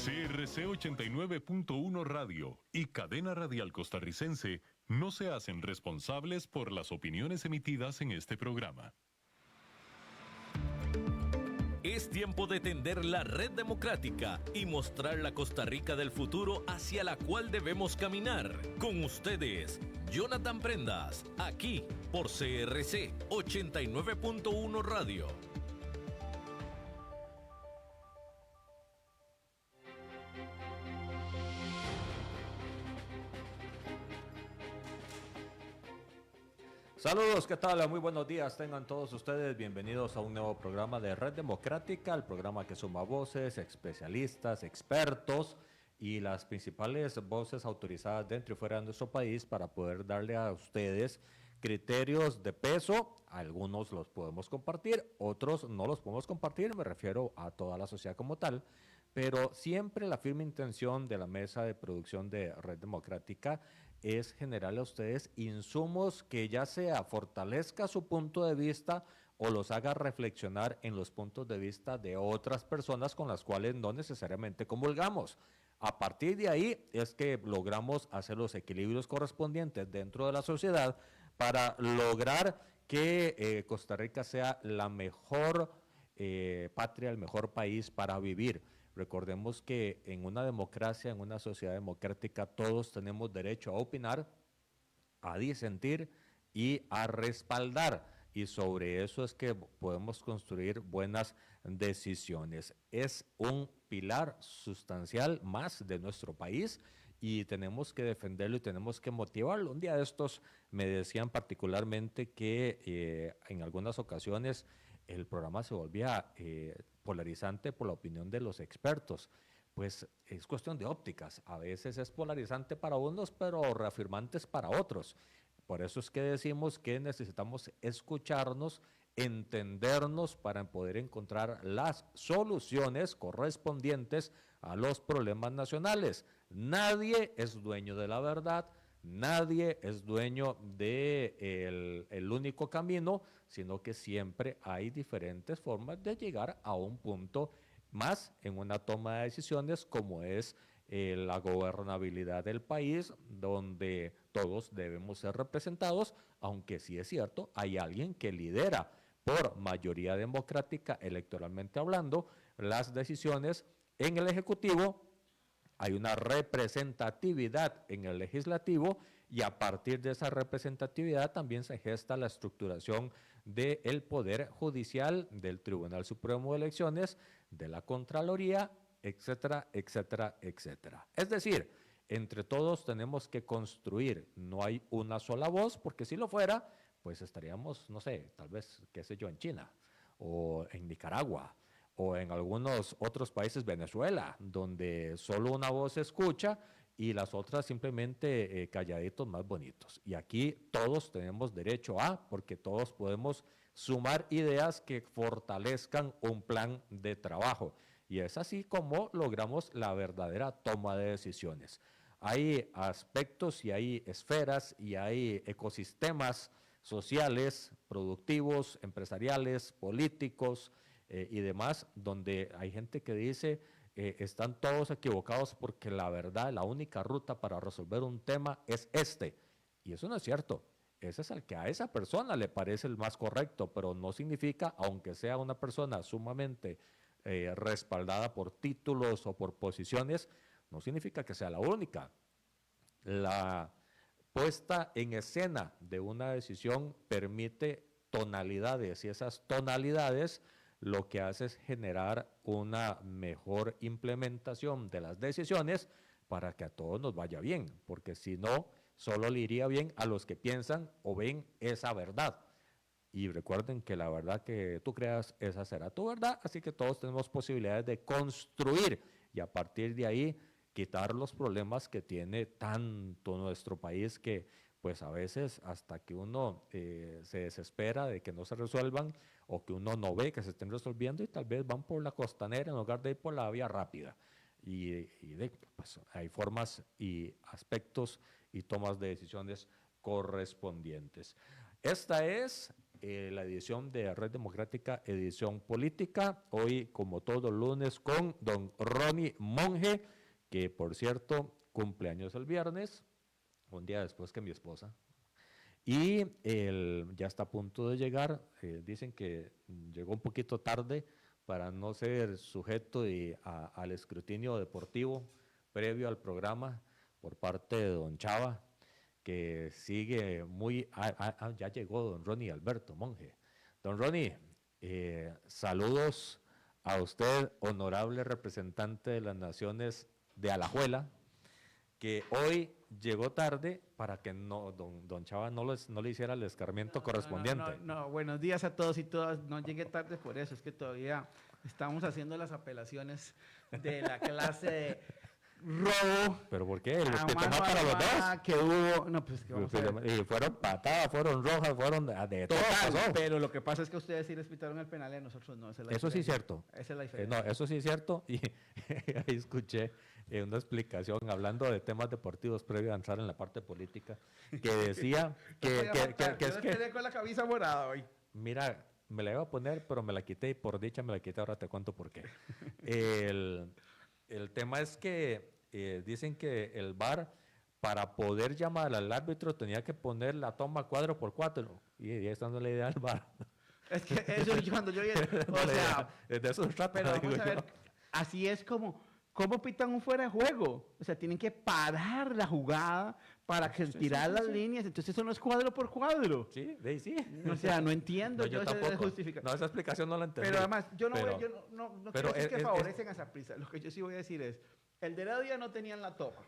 CRC 89.1 Radio y Cadena Radial Costarricense no se hacen responsables por las opiniones emitidas en este programa. Es tiempo de tender la red democrática y mostrar la Costa Rica del futuro hacia la cual debemos caminar. Con ustedes, Jonathan Prendas, aquí por CRC 89.1 Radio. Saludos, ¿qué tal? Muy buenos días, tengan todos ustedes bienvenidos a un nuevo programa de Red Democrática, el programa que suma voces, especialistas, expertos y las principales voces autorizadas dentro y fuera de nuestro país para poder darle a ustedes criterios de peso. Algunos los podemos compartir, otros no los podemos compartir, me refiero a toda la sociedad como tal, pero siempre la firme intención de la mesa de producción de Red Democrática es generarle a ustedes insumos que ya sea fortalezca su punto de vista o los haga reflexionar en los puntos de vista de otras personas con las cuales no necesariamente comulgamos. A partir de ahí es que logramos hacer los equilibrios correspondientes dentro de la sociedad para lograr que Costa Rica sea la mejor patria, el mejor país para vivir. Recordemos que en una democracia, en una sociedad democrática, todos tenemos derecho a opinar, a disentir y a respaldar. Y sobre eso es que podemos construir buenas decisiones. Es un pilar sustancial más de nuestro país y tenemos que defenderlo y tenemos que motivarlo. Un día de estos me decían particularmente que en algunas ocasiones el programa se volvía polarizante por la opinión de los expertos. Pues es cuestión de ópticas. A veces es polarizante para unos, pero reafirmantes para otros. Por eso es que decimos que necesitamos escucharnos, entendernos para poder encontrar las soluciones correspondientes a los problemas nacionales. Nadie es dueño de la verdad. Nadie es dueño de el único camino, sino que siempre hay diferentes formas de llegar a un punto más en una toma de decisiones como es la gobernabilidad del país, donde todos debemos ser representados, aunque sí es cierto, hay alguien que lidera por mayoría democrática, electoralmente hablando, las decisiones en el Ejecutivo. Hay una representatividad en el legislativo y a partir de esa representatividad también se gesta la estructuración del Poder Judicial, del Tribunal Supremo de Elecciones, de la Contraloría, etcétera, etcétera, etcétera. Es decir, entre todos tenemos que construir, no hay una sola voz, porque si lo fuera, pues estaríamos, no sé, tal vez, qué sé yo, en China o en Nicaragua, o en algunos otros países, Venezuela, donde solo una voz se escucha y las otras simplemente calladitos más bonitos. Y aquí todos tenemos derecho a, porque todos podemos sumar ideas que fortalezcan un plan de trabajo. Y es así como logramos la verdadera toma de decisiones. Hay aspectos y hay esferas y hay ecosistemas sociales, productivos, empresariales, políticos, y demás, donde hay gente que dice están todos equivocados porque la verdad, la única ruta para resolver un tema es este. Y eso no es cierto. Ese es el que a esa persona le parece el más correcto, pero no significa, aunque sea una persona sumamente respaldada por títulos o por posiciones, no significa que sea la única. La puesta en escena de una decisión permite tonalidades y esas tonalidades lo que hace es generar una mejor implementación de las decisiones para que a todos nos vaya bien, porque si no, solo le iría bien a los que piensan o ven esa verdad. Y recuerden que la verdad que tú creas, esa será tu verdad, así que todos tenemos posibilidades de construir y a partir de ahí quitar los problemas que tiene tanto nuestro país que pues a veces hasta que uno se desespera de que no se resuelvan o que uno no ve que se estén resolviendo y tal vez van por la costanera en lugar de ir por la vía rápida. Pues hay formas y aspectos y tomas de decisiones correspondientes. Esta es la edición de Red Democrática, edición política. Hoy, como todos los lunes, con don Ronnie Monge, que por cierto, cumpleaños el viernes, un día después que mi esposa. Y ya está a punto de llegar. Dicen que llegó un poquito tarde para no ser sujeto al escrutinio deportivo previo al programa por parte de don Chava, que sigue muy... ya llegó don Ronnie Alberto Monge. Don Ronnie, saludos a usted, honorable representante de las naciones de Alajuela, que hoy llegó tarde para que don Chava no le hiciera el escarmiento correspondiente. No, buenos días a todos y todas. No llegué tarde por eso, es que todavía estamos haciendo las apelaciones de la clase de robo. ¿Pero por qué? ¿El a pitón mano para los armada dos? que hubo. No, pues que vamos a ver. Y fueron patadas, fueron rojas, fueron de todo. Total, pasó. pero lo que pasa es que ustedes sí les pitaron el penal y a nosotros no. Esa es la Eso sí es diferencia. cierto. Esa es la No, diferencia. eso sí es cierto. Y ahí escuché una explicación hablando de temas deportivos previo a avanzar en la parte política, que decía que es Yo que, quedé con la camisa morada hoy. mira, me la iba a poner, pero me la quité y por dicha me la quité, ahora te cuento por qué. El tema es que dicen que el VAR, para poder llamar al árbitro, tenía que poner la toma 4x4. Y ahí está dando la idea del VAR. Es que eso es cuando yo... O No, sea, de eso se trata, pero digo vamos a ver, yo. así es como... ¿Cómo pitan un fuera de juego? O sea, tienen que parar la jugada para que tirar las líneas. Entonces eso no es cuadro por cuadro. Sí, de ahí sí. O sea, no entiendo. No, yo esa tampoco. justificación. No, esa explicación no la entendí. Pero además, yo no, Pero- voy, yo no pero quiero decir que es- favorecen a esa prisa. Lo que yo sí voy a decir es, el de Heredia no tenían la toma,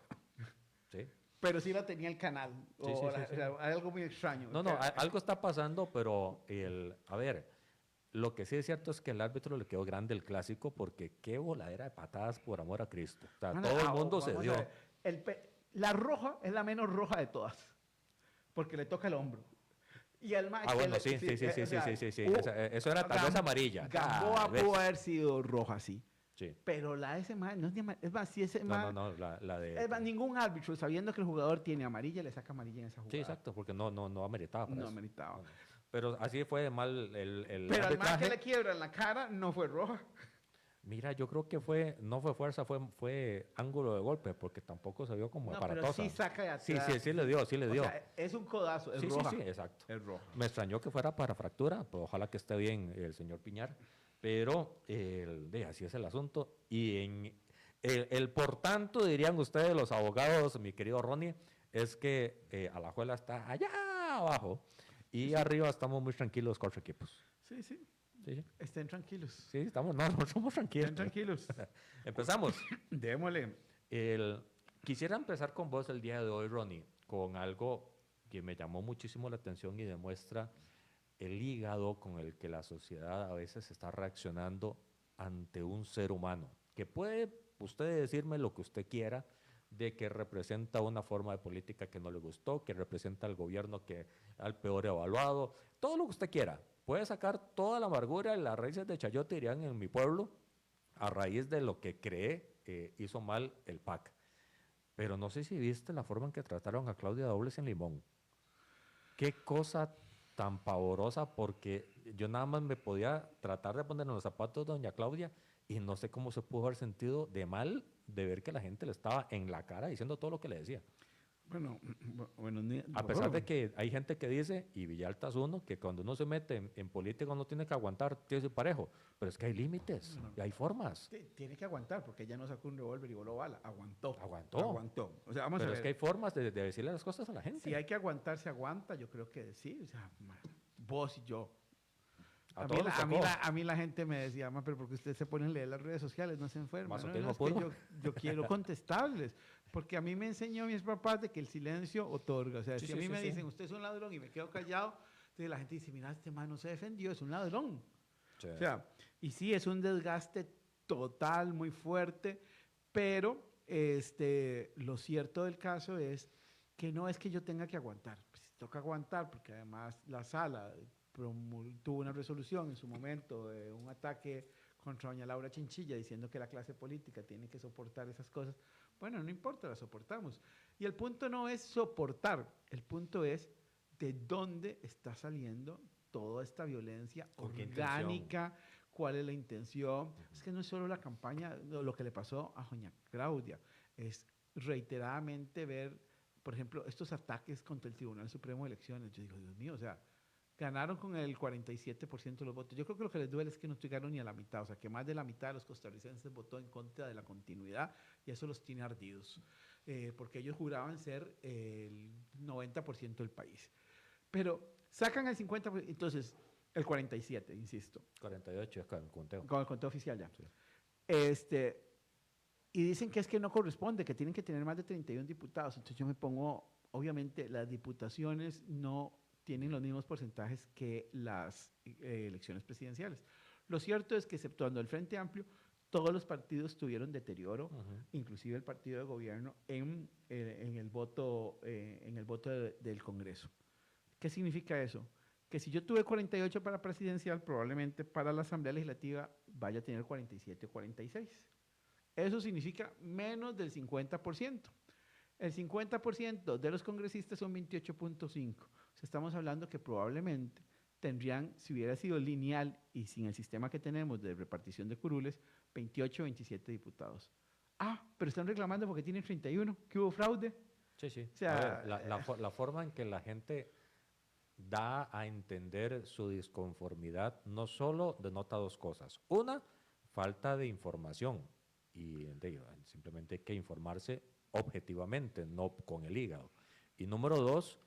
Sí. pero sí la tenía el canal. Sí, sí, sí, O sea, hay algo muy extraño. No, no, algo está pasando, pero a ver, lo que sí es cierto es que el árbitro le quedó grande el clásico porque qué voladera de patadas por amor a Cristo. O sea, Bueno, todo el mundo se vamos dio. a ver. La roja es la menos roja de todas, porque le toca el hombro. Y el Ah, bueno, sí. Eso era tal vez amarilla. Gamboa Tal vez. pudo haber sido roja, sí. Sí. Pero la de ese man, no es de es más, si ese No, man, no, la de... es más, ningún árbitro, sabiendo que el jugador tiene amarilla, le saca amarilla en esa jugada. Sí, exacto, porque no ameritaba para No eso. ameritaba. No, no. Pero así fue de mal el Pero al man arbitraje. que le quiebra en la cara no fue roja. Mira, yo creo que no fue fuerza, fue ángulo de golpe, porque tampoco se vio como No, pero aparatosa. sí saca de atrás. Sí le dio. O sea, es un codazo, es Sí, roja. sí, exacto. Es roja. Me extrañó que fuera para fractura, pues ojalá que esté bien el señor Piñar, pero así es el asunto. Y el por tanto, dirían ustedes los abogados, mi querido Ronnie, es que Alajuela está allá abajo y arriba estamos muy tranquilos, 4 equipos. Sí, sí. Sí, sí, Estén tranquilos. sí, estamos, no somos tranquilos. Estén tranquilos. Empezamos. Démosle. Quisiera empezar con vos el día de hoy, Ronnie, con algo que me llamó muchísimo la atención y demuestra el hígado con el que la sociedad a veces está reaccionando ante un ser humano, que puede usted decirme lo que usted quiera de que representa una forma de política que no le gustó, que representa al gobierno que al peor evaluado, todo lo que usted quiera. Puede sacar toda la amargura y las raíces de chayote, dirían en mi pueblo, a raíz de lo que cree hizo mal el PAC. Pero no sé si viste la forma en que trataron a Claudia Dobles en Limón. Qué cosa tan pavorosa, porque yo nada más me podía tratar de poner en los zapatos de doña Claudia y no sé cómo se pudo haber sentido de mal de ver que la gente le estaba en la cara diciendo todo lo que le decía. Bueno, A pesar de que hay gente que dice, y Villalta es uno, que cuando uno se mete en política uno tiene que aguantar, tiene que ser parejo, pero es que hay límites y hay formas. tiene que aguantar, porque ella no sacó un revólver y voló bala. Aguantó. Aguantó. O sea, vamos Pero a ver. es que hay formas de decirle las cosas a la gente. Si hay que aguantar, se aguanta. Yo creo que sí. O sea, vos y yo. A todos nos tocó. A mí la gente me decía, "Ma, pero porque usted se pone a leer las redes sociales, no se enferma". No, Masoquismo es que puro. yo quiero contestarles, porque a mí me enseñó mis papás de que el silencio otorga. O sea, Sí, si a sí, mí sí, me sí. dicen, usted es un ladrón y me quedo callado, entonces la gente dice, mira, este man no se defendió, es un ladrón. Sí. O sea, y sí, es un desgaste total, muy fuerte, pero lo cierto del caso es que no es que yo tenga que aguantar, pues, toca aguantar, porque además la sala tuvo una resolución en su momento de un ataque contra doña Laura Chinchilla diciendo que la clase política tiene que soportar esas cosas. Bueno, no importa, las soportamos. Y el punto no es soportar, el punto es de dónde está saliendo toda esta violencia ¿Con qué orgánica, cuál es la intención. Es que no es solo la campaña, lo que le pasó a doña Claudia, es reiteradamente ver, por ejemplo, estos ataques contra el Tribunal Supremo de Elecciones. Yo digo, Dios mío, o sea, ganaron con el 47% de los votos. Yo creo que lo que les duele es que no llegaron ni a la mitad, o sea, que más de la mitad de los costarricenses votó en contra de la continuidad y eso los tiene ardidos, porque ellos juraban ser el 90% del país. Pero sacan el 50%, entonces el 47%, insisto. 48 es con el conteo. Con el conteo oficial ya. Sí. Y dicen que es que no corresponde, que tienen que tener más de 31 diputados. Entonces yo me pongo, obviamente las diputaciones no tienen los mismos porcentajes que las elecciones presidenciales. Lo cierto es que, exceptuando el Frente Amplio, todos los partidos tuvieron deterioro, inclusive el partido de gobierno, en el voto, del Congreso. ¿Qué significa eso? Que si yo tuve 48 para presidencial, probablemente para la Asamblea Legislativa vaya a tener 47 o 46. Eso significa menos del 50%. El 50% de los congresistas son 28.5. O sea, estamos hablando que probablemente tendrían, si hubiera sido lineal y sin el sistema que tenemos de repartición de curules, 28 o 27 diputados. Ah, pero están reclamando porque tienen 31, que hubo fraude. Sí, sí. O sea, A ver, la forma en que la gente da a entender su disconformidad no solo denota dos cosas. Una, falta de información. Y simplemente hay que informarse objetivamente, no con el hígado. Y número dos,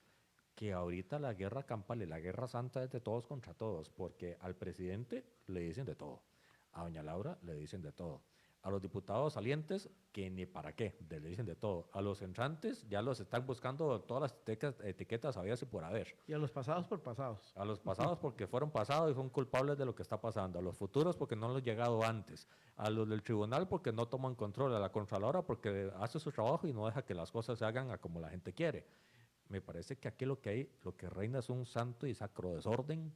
que ahorita la guerra campal y la guerra santa es de todos contra todos, porque al presidente le dicen de todo, a doña Laura le dicen de todo, a los diputados salientes que ni para qué, le dicen de todo, a los entrantes ya los están buscando todas las etiquetas habidas y por haber. Y a los pasados por pasados. A los pasados porque fueron pasados y son culpables de lo que está pasando, a los futuros porque no han llegado antes, a los del tribunal porque no toman control, a la Contralora porque hace su trabajo y no deja que las cosas se hagan a como la gente quiere. Me parece que aquí lo que reina es un santo y sacro desorden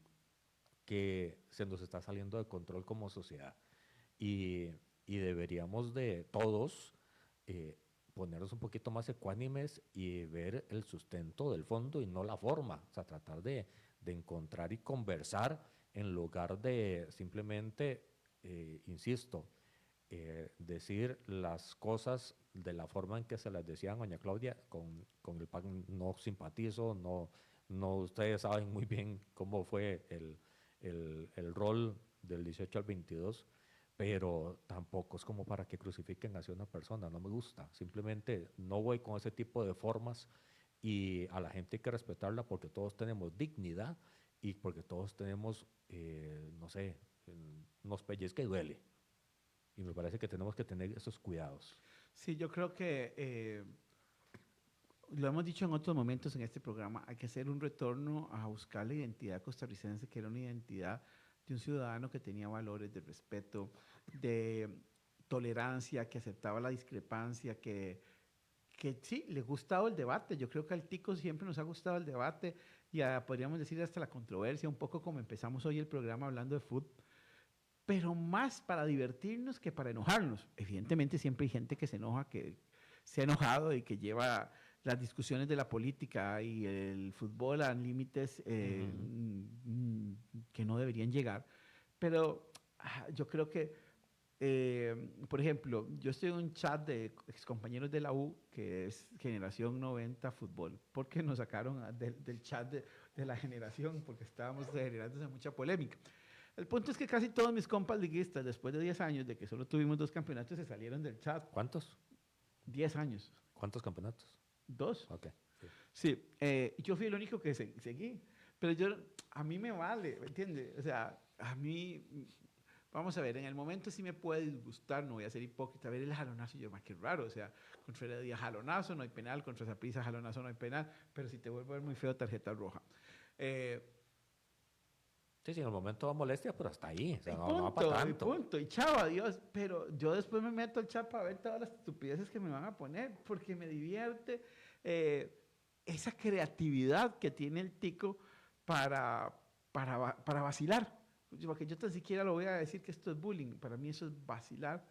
que se nos está saliendo de control como sociedad. Y deberíamos de todos ponernos un poquito más ecuánimes y ver el sustento del fondo y no la forma. O sea, tratar de encontrar y conversar en lugar de simplemente, insisto, decir las cosas de la forma en que se las decía doña Claudia, con el PAN no simpatizo, no ustedes saben muy bien cómo fue el rol del 18 al 22, pero tampoco es como para que crucifiquen hacia una persona, no me gusta, simplemente no voy con ese tipo de formas y a la gente hay que respetarla porque todos tenemos dignidad y porque todos tenemos, no sé, nos pellizca y duele. Y me parece que tenemos que tener esos cuidados. Sí, yo creo que lo hemos dicho en otros momentos en este programa, hay que hacer un retorno a buscar la identidad costarricense, que era una identidad de un ciudadano que tenía valores de respeto, de tolerancia, que aceptaba la discrepancia, que sí, le gustaba el debate. Yo creo que al tico siempre nos ha gustado el debate y podríamos decir hasta la controversia, un poco como empezamos hoy el programa hablando de fútbol, pero más para divertirnos que para enojarnos. Evidentemente siempre hay gente que se enoja, que se ha enojado y que lleva las discusiones de la política y el fútbol a límites que no deberían llegar. Pero yo creo que, por ejemplo, yo estoy en un chat de excompañeros de la U que es Generación 90 Fútbol, porque nos sacaron del chat de la generación, porque estábamos generándose mucha polémica. El punto es que casi todos mis compas liguistas, después de 10 años de que solo tuvimos 2 campeonatos, se salieron del chat. ¿Cuántos? 10 años. ¿Cuántos campeonatos? 2. Ok. Sí, yo fui el único que seguí, pero a mí me vale, ¿me entiendes? O sea, a mí, vamos a ver, en el momento sí me puede disgustar, no voy a ser hipócrita, ver el jalonazo, yo, más que raro, o sea, contra Heredia jalonazo, no hay penal, contra Saprissa jalonazo, no hay penal, pero si te vuelvo a ver muy feo, tarjeta roja. Sí, en el momento da molestia, pero hasta ahí, o sea, no va punto, para tanto. punto, y chao, adiós, pero yo después me meto al chat para ver todas las estupideces que me van a poner, porque me divierte esa creatividad que tiene el tico para vacilar, porque yo tan siquiera lo voy a decir que esto es bullying, para mí eso es vacilar,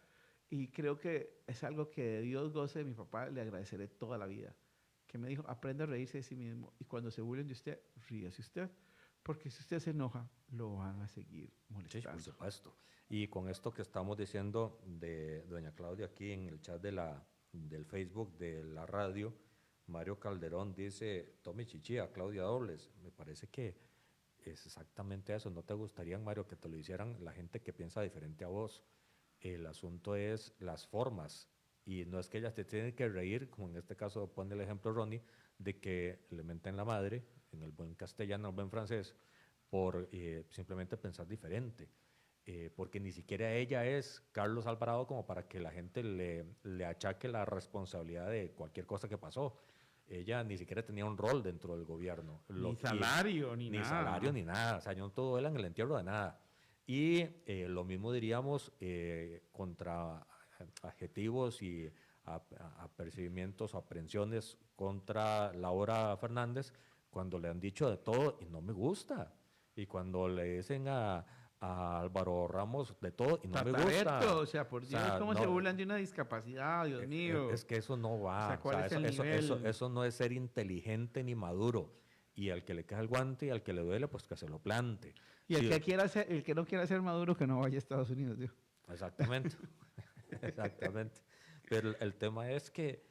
y creo que es algo que de Dios goce de mi papá, le agradeceré toda la vida, que me dijo, aprenda a reírse de sí mismo, y cuando se burlen de usted, ríase usted, porque si usted se enoja, lo van a seguir Sí, molestando. por supuesto. Y con esto que estamos diciendo de doña Claudia aquí en el chat del Facebook de la radio, Mario Calderón dice, tome chichilla, Claudia Dobles. Me parece que es exactamente eso. ¿No te gustaría, Mario, que te lo hicieran la gente que piensa diferente a vos? El asunto es las formas. Y no es que ellas te tienen que reír, como en este caso pone el ejemplo Ronnie, de que le menten la madre, en el buen castellano, en el buen francés, por simplemente pensar diferente. Porque ni siquiera ella es Carlos Alvarado como para que la gente le achaque la responsabilidad de cualquier cosa que pasó. Ella ni siquiera tenía un rol dentro del gobierno. Ni salario, ni Ni nada. salario, ni nada. O sea, no todo era en el entierro de nada. Y lo mismo diríamos contra adjetivos y apercibimientos o aprehensiones contra Laura Fernández cuando le han dicho de todo y no me gusta. Y cuando le dicen a Álvaro Ramos de todo y no me Tatareto, gusta. o sea, por Dios, ¿cómo se burlan de una discapacidad? Dios mío. Es que eso no va. O sea, ¿cuál es el eso, nivel? eso no es ser inteligente ni maduro. Y al que le cae el guante y al que le duele, pues que se lo plante. Y el Sí, que quiera ser, el que no quiera ser Maduro, que no vaya a Estados Unidos, digo. exactamente. Exactamente. Pero el tema es que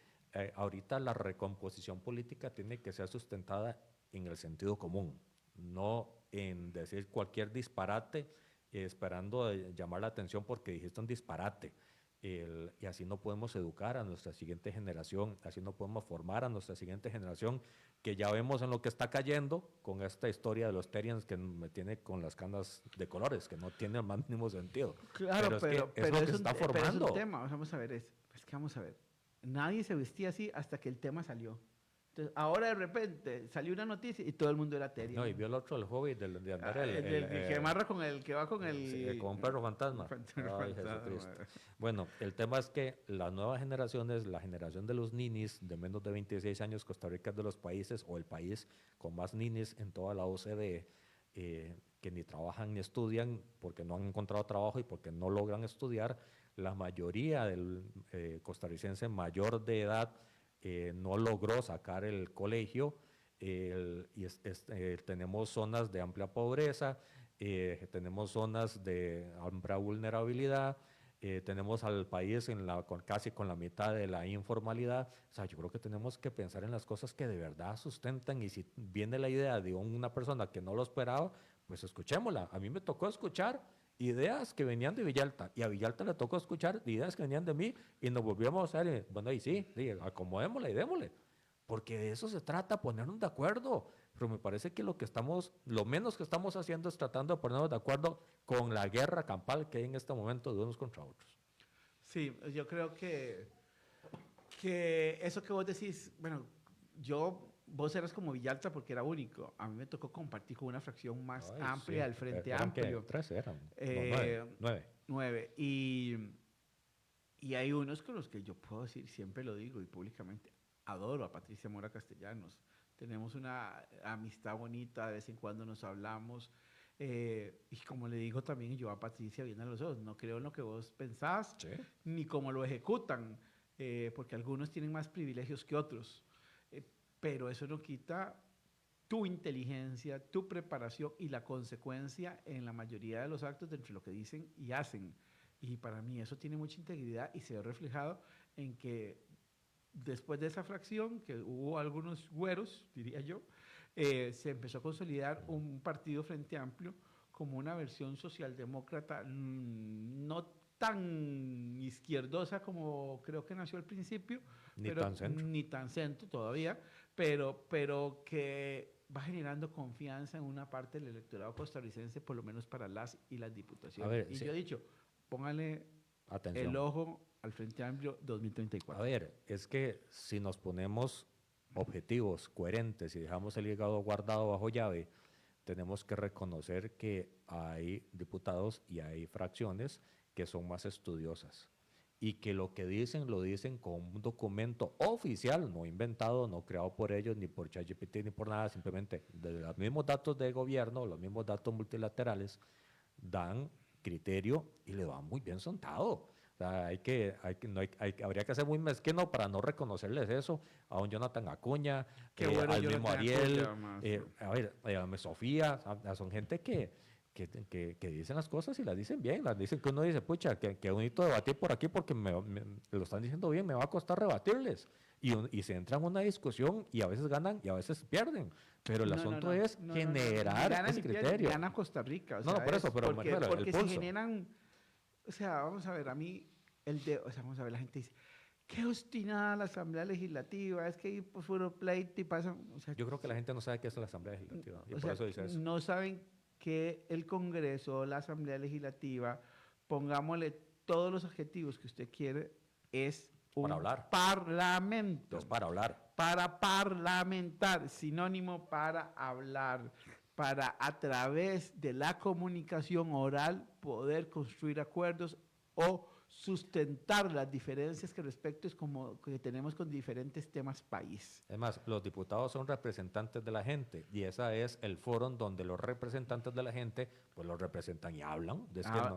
ahorita la recomposición política tiene que ser sustentada en el sentido común, no en decir cualquier disparate esperando llamar la atención porque dijiste un disparate. Y así no podemos educar a nuestra siguiente generación, así no podemos formar a nuestra siguiente generación, que ya vemos en lo que está cayendo con esta historia de los Terians que me tiene con las canas de colores, que no tiene el más mínimo sentido. Claro, pero es lo que se está pero es formando. un tema. Vamos a ver, es que vamos a ver. Nadie se vestía así hasta que el tema salió. Entonces, ahora de repente salió una noticia y todo el mundo era Terian. No, y vio el otro, el hobby de andar el que amarra con el que va con el... sí, con un perro fantasma. Fantasma, Ay, fantasma. Jesucristo. Bueno, el tema es que las nuevas generaciones, la generación de los ninis de menos de 26 años, Costa Rica es de los países o el país con más ninis en toda la OCDE, que ni trabajan ni estudian porque no han encontrado trabajo y porque no logran estudiar. La mayoría del costarricense mayor de edad no logró sacar el colegio. Tenemos zonas de amplia pobreza, tenemos zonas de amplia vulnerabilidad, tenemos al país casi con la mitad de la informalidad. O sea, yo creo que tenemos que pensar en las cosas que de verdad sustentan y si viene la idea de una persona que no lo esperaba, pues escuchémosla. A mí me tocó escuchar ideas que venían de Villalta y a Villalta le tocó escuchar ideas que venían de mí y nos volvíamos a hacer, bueno, y sí, acomodémosla y démosle. Porque de eso se trata, ponernos de acuerdo. Pero me parece que lo menos que estamos haciendo es tratando de ponernos de acuerdo con la guerra campal que hay en este momento de unos contra otros. Sí, yo creo que eso que vos decís, bueno, vos eras como Villalta porque era único. A mí me tocó compartir con una fracción más Ay, amplia sí, del Frente eran Amplio. ¿qué? 13 eran. Eh, No, 9. 9. Y hay unos con los que yo puedo decir, siempre lo digo y públicamente, adoro a Patricia Mora Castellanos. Tenemos una amistad bonita, de vez en cuando nos hablamos. Y como le digo también, yo a Patricia viene a los ojos. No creo en lo que vos pensás, Sí. ni cómo lo ejecutan, porque algunos tienen más privilegios que otros. Pero eso no quita tu inteligencia, tu preparación y la consecuencia en la mayoría de los actos de entre lo que dicen y hacen. Y para mí eso tiene mucha integridad y se ve reflejado en que después de esa fracción, que hubo algunos güeros, diría yo, se empezó a consolidar un partido Frente Amplio como una versión socialdemócrata no tan izquierdosa como creo que nació al principio, Ni tan centro. ni tan centro todavía, pero que va generando confianza en una parte del electorado costarricense, por lo menos para las y las diputaciones. A ver, y sí. yo he dicho, póngale Atención. el ojo al Frente Amplio 2034. A ver, es que si nos ponemos objetivos coherentes y dejamos el hígado guardado bajo llave, tenemos que reconocer que hay diputados y hay fracciones que son más estudiosas y que lo que dicen lo dicen con un documento oficial, no inventado, no creado por ellos, ni por ChatGPT, ni por nada, simplemente de los mismos datos de gobierno, los mismos datos multilaterales, dan criterio y le va muy bien sentado. O sea, habría que ser muy mezquino para no reconocerles eso a un Jonathan Acuña, Qué bueno al Jonathan mismo Ariel, Acuña, maestro. a ver, a Sofía, son gente que dicen las cosas y las dicen bien, las dicen que uno dice, pucha, que bonito debatir por aquí porque lo están diciendo bien, me va a costar rebatirles. Y se entra en una discusión y a veces ganan y a veces pierden. Pero el asunto es generar Gana ese ni pierde, criterio. Gana Costa Rica. O No, sea, por eso, es pero me porque, refiero, el porque si pulso. generan, o sea, vamos a ver, a mí, o sea, vamos a ver, la gente dice, qué obstinada la Asamblea Legislativa, es que hay puro pleito y pasan, o sea, Yo creo que la gente no sabe qué es la Asamblea Legislativa y o por sea, eso dice eso. no saben que el Congreso, la Asamblea Legislativa, pongámosle todos los adjetivos que usted quiere, es un Para hablar. parlamento. Es para hablar. Para parlamentar, sinónimo para hablar, para a través de la comunicación oral poder construir acuerdos o sustentar las diferencias que tenemos con diferentes temas país. Además, los diputados son representantes de la gente y ese es el foro en donde los representantes de la gente pues los representan y hablan.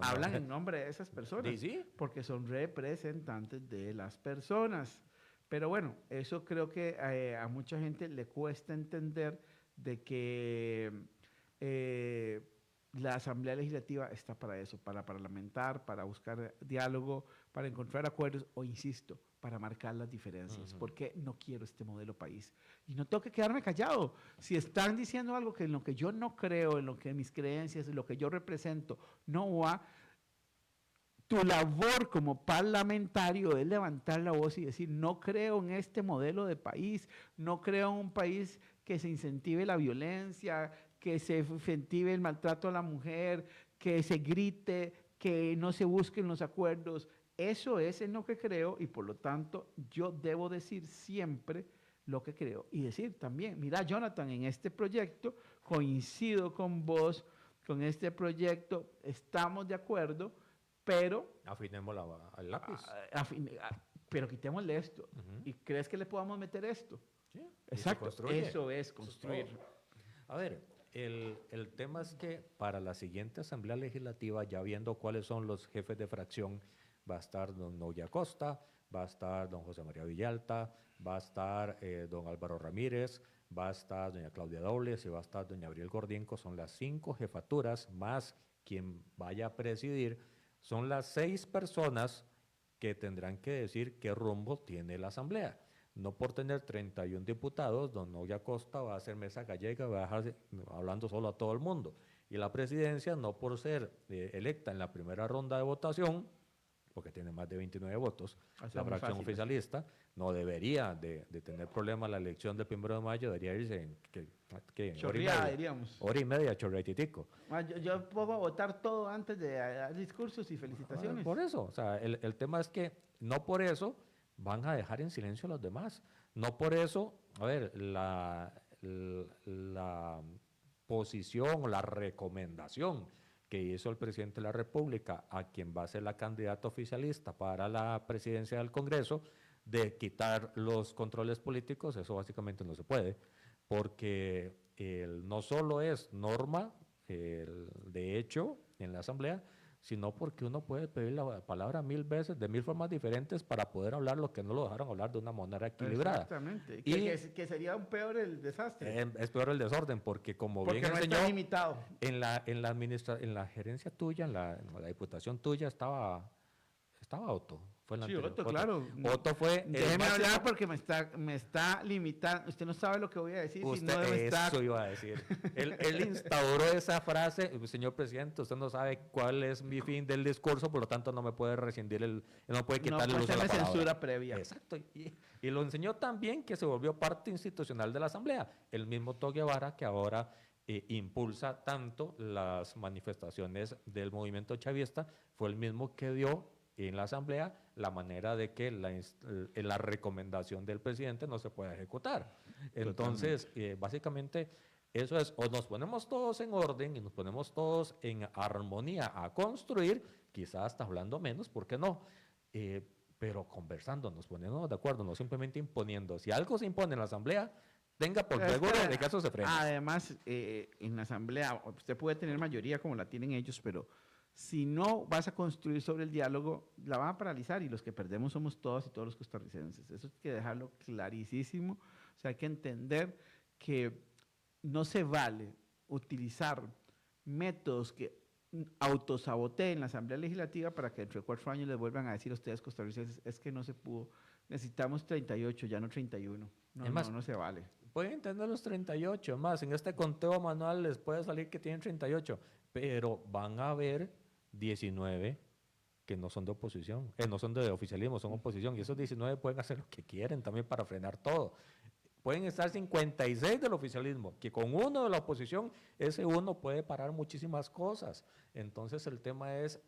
Hablan en nombre de esas personas, ¿Sí? porque son representantes de las personas. Pero bueno, eso creo que a mucha gente le cuesta entender de que la Asamblea Legislativa está para eso, para parlamentar, para buscar diálogo, para encontrar acuerdos o, insisto, para marcar las diferencias. Porque no quiero este modelo país. Y no tengo que quedarme callado. Si están diciendo algo que en lo que yo no creo, en lo que mis creencias, en lo que yo represento, no va, tu labor como parlamentario es levantar la voz y decir, no creo en este modelo de país, no creo en un país que se incentive la violencia, que se incentive el maltrato a la mujer, que se grite, que no se busquen los acuerdos. Eso es en lo que creo y por lo tanto yo debo decir siempre lo que creo. Y decir también, mira Jonathan, en este proyecto coincido con vos, con este proyecto estamos de acuerdo, pero Afinemos el lápiz. pero quitémosle esto. ¿Y crees que le podamos meter esto? Sí, Exacto, eso es Eso construir. es todo. A ver, el tema es que para la siguiente Asamblea Legislativa, ya viendo cuáles son los jefes de fracción, va a estar don Noya Costa, va a estar don José María Villalta, va a estar don Álvaro Ramírez, va a estar doña Claudia Dobles y va a estar doña Abril Gordienco. Son las 5 jefaturas más quien vaya a presidir. Son las 6 personas que tendrán que decir qué rumbo tiene la Asamblea. No por tener 31 diputados, don Noya Costa va a hacer mesa gallega, va a dejarse hablando solo a todo el mundo. Y la presidencia, no por ser electa en la primera ronda de votación, porque tiene más de 29 votos, la fracción oficialista, no debería de tener problema la elección del 1 de mayo, debería irse en Chorreada, diríamos. hora y media, chorreatitico. Yo puedo votar todo antes de dar discursos y felicitaciones. Por eso, o sea, el tema es que no por eso van a dejar en silencio a los demás. No por eso, a ver, la posición o la recomendación que hizo el presidente de la República a quien va a ser la candidata oficialista para la presidencia del Congreso de quitar los controles políticos, eso básicamente no se puede, porque no solo es norma, de hecho, en la Asamblea, sino porque uno puede pedir la palabra 1000 veces, de 1000 formas diferentes para poder hablar lo que no lo dejaron hablar de una manera equilibrada. Exactamente. Y que sería un peor el desastre. Es peor el desorden, porque como porque bien no enseñó, está limitado. en la gerencia tuya, en la diputación tuya estaba Otto. Fue la Sí, anterior. Otto, claro. Otto fue el Déjeme máximo- hablar porque me está limitando. Usted no sabe lo que voy a decir. Si Usted, no debe estar. eso iba a decir. Él instauró esa frase, señor presidente, usted no sabe cuál es mi fin del discurso, por lo tanto no me puede rescindir no puede quitarle el uso de la palabra. censura previa. Exacto. Y lo enseñó también que se volvió parte institucional de la Asamblea. El mismo Otto Guevara que ahora impulsa tanto las manifestaciones del movimiento chavista, fue el mismo que dio en la Asamblea la manera de que la recomendación del presidente no se pueda ejecutar. Entonces, básicamente, eso es, o nos ponemos todos en orden y nos ponemos todos en armonía a construir, quizás hasta hablando menos, ¿por qué no? Pero conversando, nos poniendo de acuerdo, no simplemente imponiendo. Si algo se impone en la Asamblea, tenga por seguro de que eso se frena. Además, en la Asamblea, usted puede tener mayoría como la tienen ellos, pero Si no vas a construir sobre el diálogo, la van a paralizar y los que perdemos somos todos y todos los costarricenses. Eso hay que dejarlo clarísimo. O sea, hay que entender que no se vale utilizar métodos que autosaboteen la Asamblea Legislativa para que dentro de 4 años les vuelvan a decir a ustedes costarricenses, es que no se pudo, necesitamos 38, ya no 31. No, Es más, no se vale. pueden tener los 38, más en este conteo manual les puede salir que tienen 38, pero van a haber 19 que no son de oposición, no son de oficialismo, son oposición, y esos 19 pueden hacer lo que quieren también para frenar todo. Pueden estar 56 del oficialismo, que con uno de la oposición, ese uno puede parar muchísimas cosas. Entonces el tema es,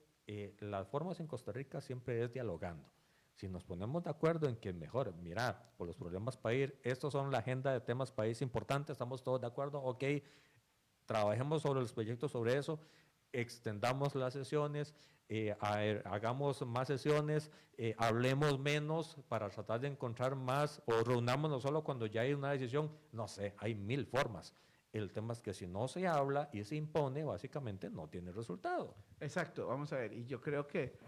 las formas en Costa Rica siempre es dialogando. Si nos ponemos de acuerdo en que mejor, mira, por los problemas país, estos son la agenda de temas país importantes, estamos todos de acuerdo, ok, trabajemos sobre los proyectos sobre eso, extendamos las sesiones, hagamos más sesiones, hablemos menos para tratar de encontrar más, o reunámonos solo cuando ya hay una decisión, no sé, hay 1000 formas. El tema es que si no se habla y se impone, básicamente no tiene resultado. Exacto, vamos a ver, y yo creo que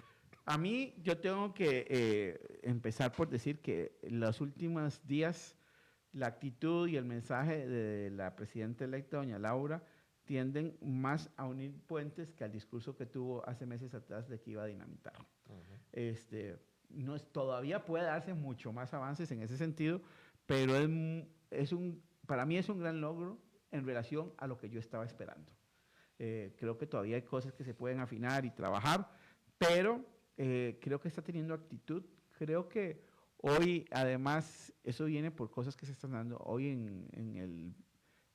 a mí, yo tengo que empezar por decir que en los últimos días la actitud y el mensaje de la presidenta electa, doña Laura, tienden más a unir puentes que al discurso que tuvo hace meses atrás de que iba a dinamitar. Todavía puede darse mucho más avances en ese sentido, pero para mí es un gran logro en relación a lo que yo estaba esperando. Creo que todavía hay cosas que se pueden afinar y trabajar, pero creo que está teniendo actitud. Creo que hoy, además, eso viene por cosas que se están dando. Hoy en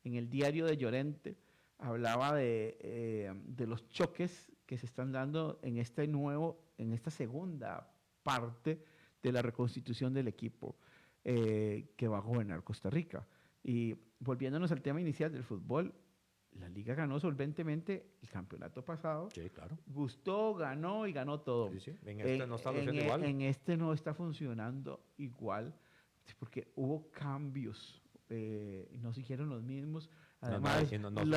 el diario de Llorente hablaba de los choques que se están dando en esta segunda parte de la reconstitución del equipo que va a gobernar Costa Rica. Y volviéndonos al tema inicial del fútbol, la liga ganó solventemente el campeonato pasado. Sí, claro. Gustó, ganó y ganó todo. Sí, sí. En este no está funcionando igual. En este no está funcionando igual, porque hubo cambios, no siguieron los mismos. Además, no son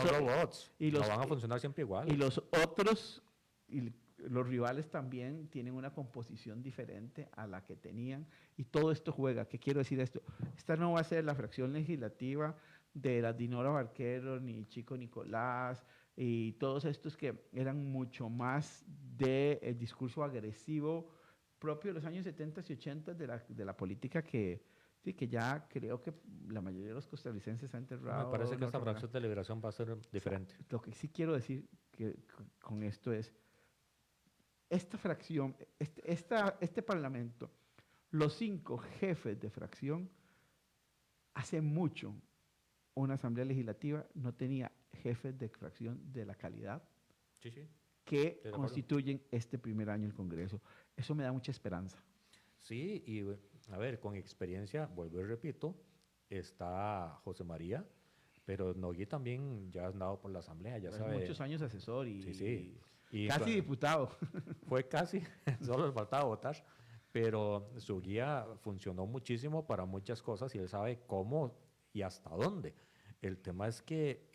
robots, no van a funcionar siempre igual. Y los otros, los rivales también tienen una composición diferente a la que tenían, y todo esto juega. ¿Qué quiero decir esto? Esta no va a ser la fracción legislativa de la Dinora Barquero, ni Chico Nicolás, y todos estos que eran mucho más del discurso agresivo propio de los años 70 y 80 de la política que ya creo que la mayoría de los costarricenses ha enterrado. Me parece que esta fracción de liberación va a ser diferente. Lo que sí quiero decir con esto es, esta fracción, este parlamento, los 5 jefes de fracción, hace mucho una asamblea legislativa no tenía jefes de fracción de la calidad que constituyen este primer año el Congreso. Eso me da mucha esperanza. Sí, y a ver, con experiencia, vuelvo y repito, está José pero Nogui también ya ha andado por la asamblea, ya sabe. Muchos años asesor y Y casi diputado. Fue casi, solo le faltaba votar, pero su guía funcionó muchísimo para muchas cosas y él sabe cómo y hasta dónde. El tema es que,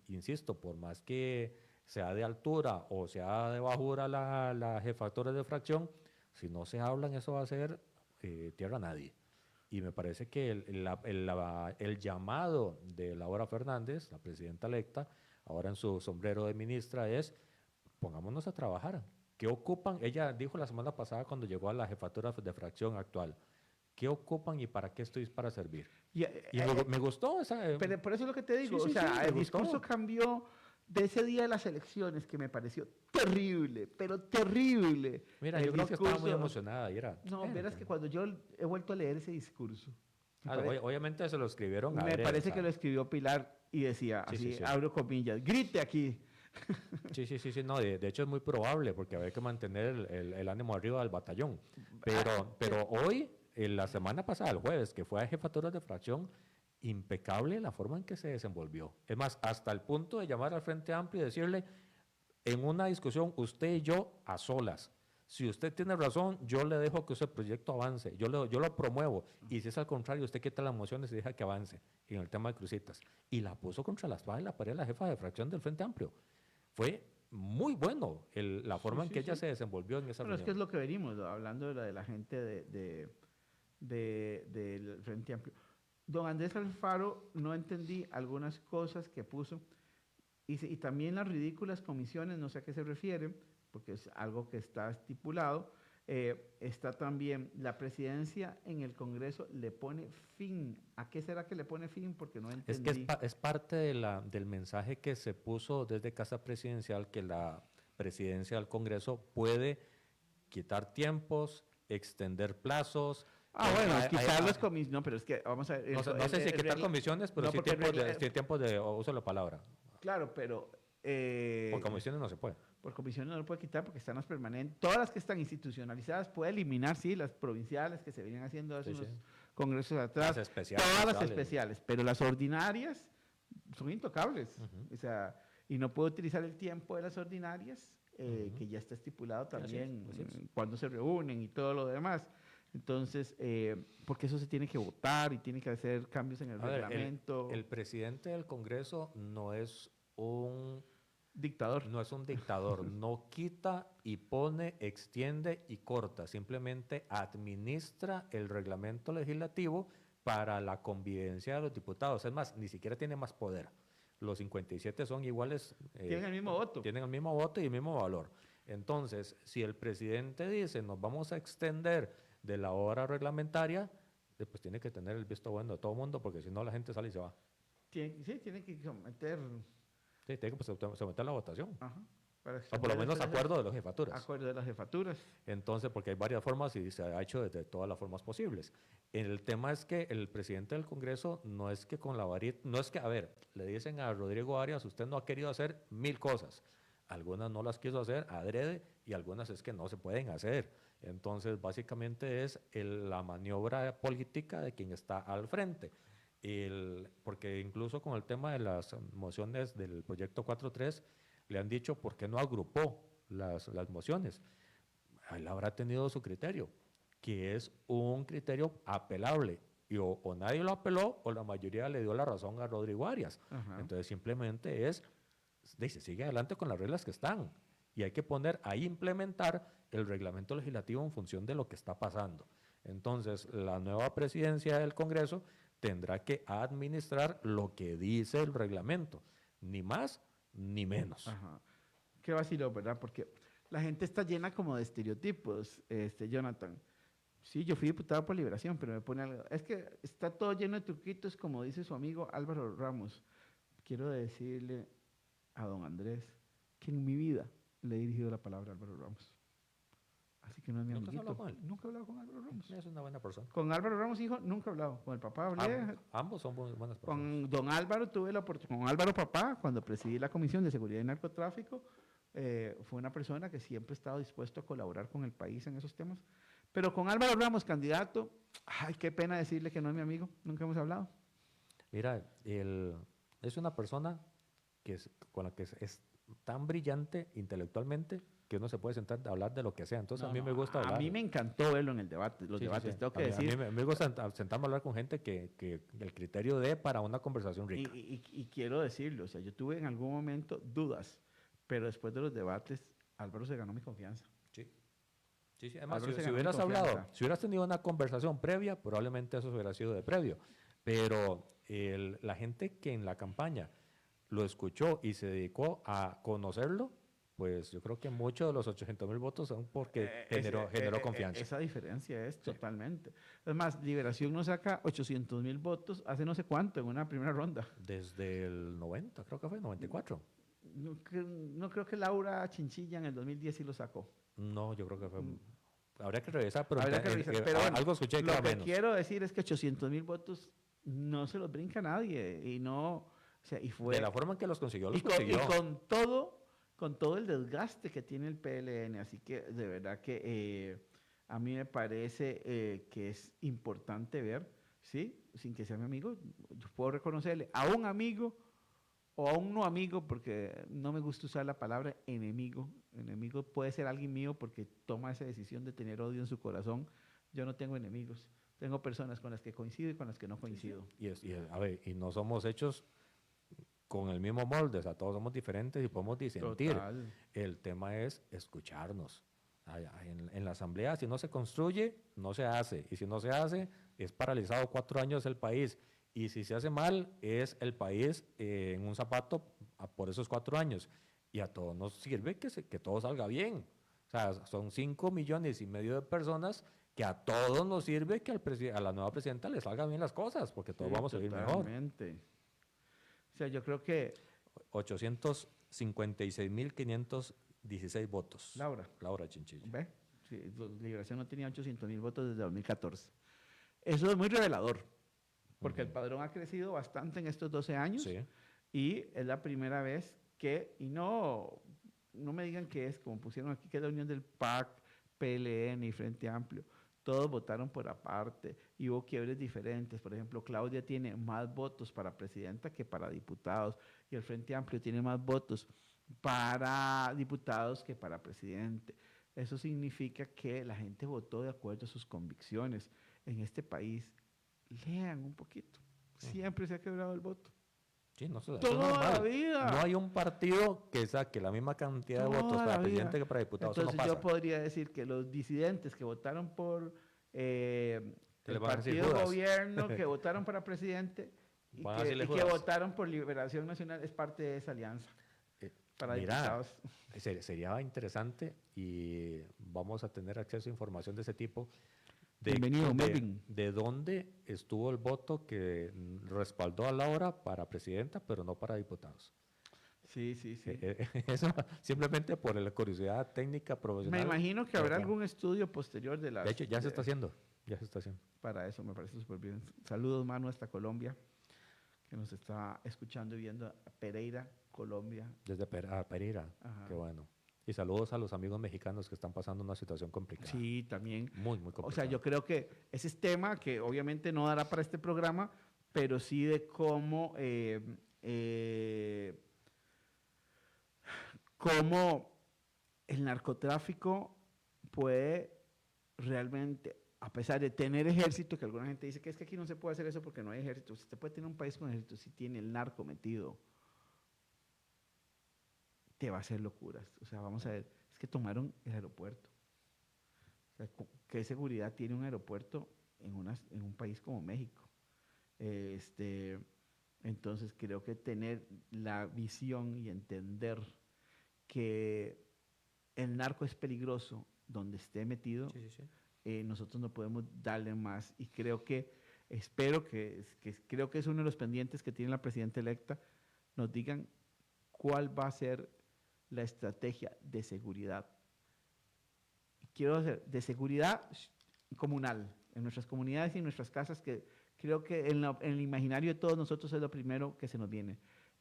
insisto, por más que sea de altura o sea de bajura la jefatura de fracción, si no se hablan, eso va a ser tierra a nadie. Y me parece que el llamado de Laura Fernández, la presidenta electa, ahora en su sombrero de ministra, es pongámonos a trabajar. ¿Qué ocupan? Ella dijo la semana pasada cuando llegó a la jefatura de fracción actual, ¿qué ocupan y para qué estoy para servir? Y me gustó esa... Pero por eso es lo que te digo, el discurso cambió de ese día de las elecciones que me pareció terrible, pero terrible. Mira, yo creo que estaba muy emocionada. Verás que cuando yo he vuelto a leer ese discurso... Obviamente se lo escribieron a me parece que lo escribió Pilar y decía, abro comillas, grite aquí. Sí, no, de hecho es muy probable porque había que mantener el ánimo arriba del batallón. Pero hoy, la semana pasada, el jueves, que fue a jefaturas de fracción, impecable la forma en que se desenvolvió. Es más, hasta el punto de llamar al Frente Amplio y decirle, en una discusión, usted y yo a solas, si usted tiene razón, yo le dejo que ese proyecto avance, yo lo promuevo, y si es al contrario, usted quita las mociones y deja que avance en el tema de crucitas. Y la puso contra la espada y la pared la jefa de fracción del Frente Amplio. Fue muy bueno la forma en sí, que ella sí. se desenvolvió en esa Bueno, es que es reunión. lo que venimos hablando de la gente del Frente Amplio. Don Andrés Alfaro, no entendí algunas cosas que puso y también las ridículas comisiones, no sé a qué se refiere, porque es algo que está estipulado. Está también la presidencia en el Congreso le pone fin. ¿A qué será que le pone fin? Porque no Es que entendí. es parte del mensaje que se puso desde Casa Presidencial, que la presidencia del Congreso puede quitar tiempos, extender plazos. Bueno, hay- hay- quitar hay- las comisiones, no, pero es que vamos a ver. no sé si quitar comisiones, pero no, sí porque tiempos de uso de la palabra. claro, pero Por comisiones no se puede. por comisiones no lo puede quitar porque están las permanentes. Todas las que están institucionalizadas puede eliminar, sí, las provinciales que se venían haciendo hace Sí, sí. unos congresos atrás. Las especiales, Todas las salen. especiales, pero las ordinarias son intocables. O sea, y no puede utilizar el tiempo de las ordinarias, que ya está estipulado Así es, también así es. cuando se reúnen y todo lo demás. Entonces, porque eso se tiene que votar y tiene que hacer cambios en el A ver, reglamento. el presidente del Congreso no es un Dictador. dictador, no quita y pone, extiende y corta, simplemente administra el reglamento legislativo para la convivencia de los diputados. Es más, ni siquiera tiene más poder. Los 57 son iguales. Tienen el mismo voto. Tienen el mismo voto y el mismo valor. Entonces, si el presidente dice nos vamos a extender de la hora reglamentaria, pues tiene que tener el visto bueno de todo el mundo, porque si no la gente sale y se va. Sí, tiene que someter. Sí, tiene que someter la votación. Ajá, para O por lo menos acuerdo de las jefaturas. Acuerdo de las jefaturas. Entonces, porque hay varias formas y se ha hecho de todas las formas posibles. El tema es que el presidente del Congreso no es que con la varita, no es que, a ver, le dicen a Rodrigo Arias, usted no ha querido hacer 1000 cosas. Algunas no las quiso hacer adrede y algunas es que no se pueden hacer. Entonces, básicamente es la maniobra política de quien está al frente. Porque incluso con el tema de las mociones del proyecto 4.3, le han dicho por qué no agrupó las mociones. Él habrá tenido su criterio, que es un criterio apelable. Y o nadie lo apeló o la mayoría le dio la razón a Rodrigo Arias. Ajá. Entonces simplemente dice, sigue adelante con las reglas que están. Y hay que poner ahí, implementar el reglamento legislativo en función de lo que está pasando. Entonces, la nueva presidencia del Congreso tendrá que administrar lo que dice el reglamento, ni más ni menos. Ajá. Qué vacilo, ¿verdad? Porque la gente está llena como de estereotipos, Jonathan. Sí, yo fui diputado por Liberación, pero me pone algo. Es que está todo lleno de truquitos, como dice su amigo Álvaro Ramos. Quiero decirle a don Andrés que en mi vida le he dirigido la palabra a Álvaro Ramos. Así que no es mi ¿Nunca has amiguito. hablado con él? Nunca he hablado con Álvaro Ramos. Es una buena persona. Con Álvaro Ramos, hijo, nunca he hablado. Con el papá hablé. Ambos son buenas personas. Con don Álvaro tuve la oportunidad, con Álvaro Papá, cuando presidí la Comisión de Seguridad y Narcotráfico, fue una persona que siempre ha estado dispuesto a colaborar con el país en esos temas. Pero con Álvaro Ramos, candidato, ay, qué pena decirle que no es mi amigo, nunca hemos hablado. Mira, es una persona con la que es tan brillante intelectualmente que uno se puede sentar a hablar de lo que sea. Entonces a mí me gusta hablar. A mí me encantó verlo en el debate, los Sí, sí, debates, sí. tengo que A mí decir. me gusta sentarme a hablar con gente que el criterio dé para una conversación rica. Y quiero decirlo, o sea, yo tuve en algún momento dudas, pero después de los debates, Álvaro se ganó mi confianza. Sí. Sí, sí. Además, Álvaro se si ganó mi hubieras confianza. hablado, si hubieras tenido una conversación previa, probablemente eso hubiera sido de previo. Pero la gente que en la campaña lo escuchó y se dedicó a conocerlo, pues yo creo que muchos de los 800,000 votos son porque generó confianza. Esa diferencia es Sí. totalmente. Es más, Liberación nos saca 800,000 votos hace no sé cuánto, en una primera ronda. Desde el 90, creo que fue, 94. No creo que Laura Chinchilla en el 2010 sí lo sacó. No, yo creo que fue. Habría que revisar, pero, Habría que revisar, pero bueno, algo escuché que lo era que menos. quiero decir es que 800,000 votos no se los brinca nadie. Y no, o sea, y fue. De la forma en que los consiguió, los y consiguió. con todo el desgaste que tiene el PLN. Así que de verdad que a mí me parece que es importante ver, ¿sí? Sin que sea mi amigo, yo puedo reconocerle a un amigo o a un no amigo, porque no me gusta usar la palabra enemigo. Enemigo puede ser alguien mío porque toma esa decisión de tener odio en su corazón. Yo no tengo enemigos. Tengo personas con las que coincido y con las que no coincido. A ver, y no somos hechos con el mismo molde, o sea, todos somos diferentes y podemos disentir. Total. El tema es escucharnos. En la asamblea, si no se construye, no se hace. Y si no se hace, es paralizado 4 años el país. Y si se hace mal, es el país en un zapato por esos 4 años. Y a todos nos sirve que todo salga bien. O sea, son 5,5 millones de personas que a todos nos sirve que a la nueva presidenta le salgan bien las cosas, porque todos Sí, vamos a vivir mejor. totalmente. O sea, yo creo que 856,516 votos. Laura Chinchilla. ¿ve? Sí, Liberación no tenía 800,000 votos desde 2014. Eso es muy revelador, porque el padrón ha crecido bastante en estos 12 años Sí. y es la primera vez y no me digan que es, como pusieron aquí, que es la unión del PAC, PLN y Frente Amplio. Todos votaron por aparte y hubo quiebres diferentes. Por ejemplo, Claudia tiene más votos para presidenta que para diputados y el Frente Amplio tiene más votos para diputados que para presidente. Eso significa que la gente votó de acuerdo a sus convicciones. En este país, lean un poquito. Siempre se ha quebrado el voto. Sí, no, eso es Toda normal. la vida. No hay un partido que saque la misma cantidad de Toda votos la para vida. presidente que para diputado. Entonces eso no yo pasa. podría decir que los disidentes que votaron por Que le el van a decir partido Judas. gobierno, que votaron para presidente y Van a que, decirle y que Judas. votaron por Liberación Nacional, es parte de esa alianza para Mira, diputados. sería interesante y vamos a tener acceso a información de ese tipo. De, Bienvenido, Melvin. de dónde estuvo el voto que respaldó a Laura para presidenta, pero no para diputados. Sí, sí, sí. Eso simplemente por la curiosidad técnica profesional. Me imagino que pero habrá bueno, algún estudio posterior de las... de hecho, ya se de- está haciendo. Ya se está haciendo. Para eso, me parece súper bien. Saludos, Manu, hasta Colombia, que nos está escuchando y viendo. A Pereira, Colombia. Desde Pereira. Ajá. Qué bueno. Y saludos a los amigos mexicanos que están pasando una situación complicada. Sí, también. Muy, muy complicada. O sea, yo creo que ese es tema que obviamente no dará para este programa, pero sí de cómo el narcotráfico puede realmente, a pesar de tener ejército, que alguna gente dice que es que aquí no se puede hacer eso porque no hay ejército. Usted puede tener un país con ejército si tiene el narco metido. Te va a hacer locuras. O sea, vamos a ver, es que tomaron el aeropuerto. O sea, ¿qué seguridad tiene un aeropuerto en un país como México? Entonces creo que tener la visión y entender que el narco es peligroso donde esté metido, Sí, sí, sí. nosotros no podemos darle más. Y creo espero creo que es uno de los pendientes que tiene la presidenta electa, nos digan cuál va a ser la estrategia de seguridad. Quiero hacer de seguridad comunal, en nuestras comunidades y en nuestras casas, que creo que en el imaginario de todos nosotros es lo primero que se nos viene.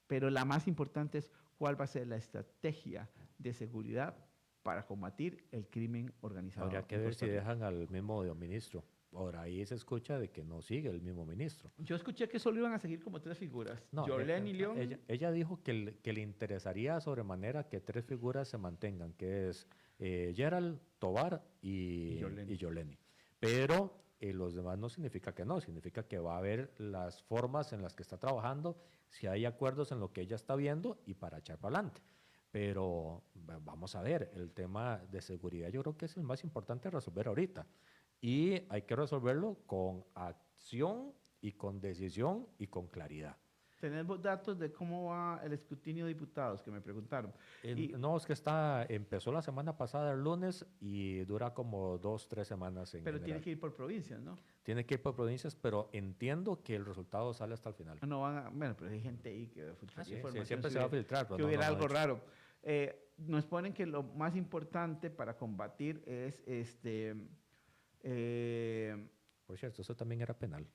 Pero la más importante es cuál va a ser la estrategia de seguridad para combatir el crimen organizado. Habría que en ver Costa si Rica. dejan al mismo ministro. Por ahí se escucha de que no sigue el mismo ministro. Yo escuché que solo iban a seguir como 3 figuras. No, Jorlen y León. ella dijo que le interesaría sobremanera que 3 figuras se mantengan, que es Gerald, Tobar y Yoleni. Pero los demás no significa que no, significa que va a haber las formas en las que está trabajando, si hay acuerdos en lo que ella está viendo y para echar para adelante. Pero vamos a ver, el tema de seguridad yo creo que es el más importante a resolver ahorita. Y hay que resolverlo con acción y con decisión y con claridad. Tenemos datos de cómo va el escrutinio de diputados, que me preguntaron. No, es que empezó la semana pasada el lunes y dura como 2-3 semanas en Pero general. tiene que ir por provincias, ¿no? Tiene que ir por provincias, pero entiendo que el resultado sale hasta el final. No bueno, pero hay gente ahí que filtra Sí, información. siempre si se va a hubiera- filtrar. pero Que no, hubiera no, no, algo de hecho. raro. Nos ponen que lo más importante para combatir es Por cierto, eso también era penal.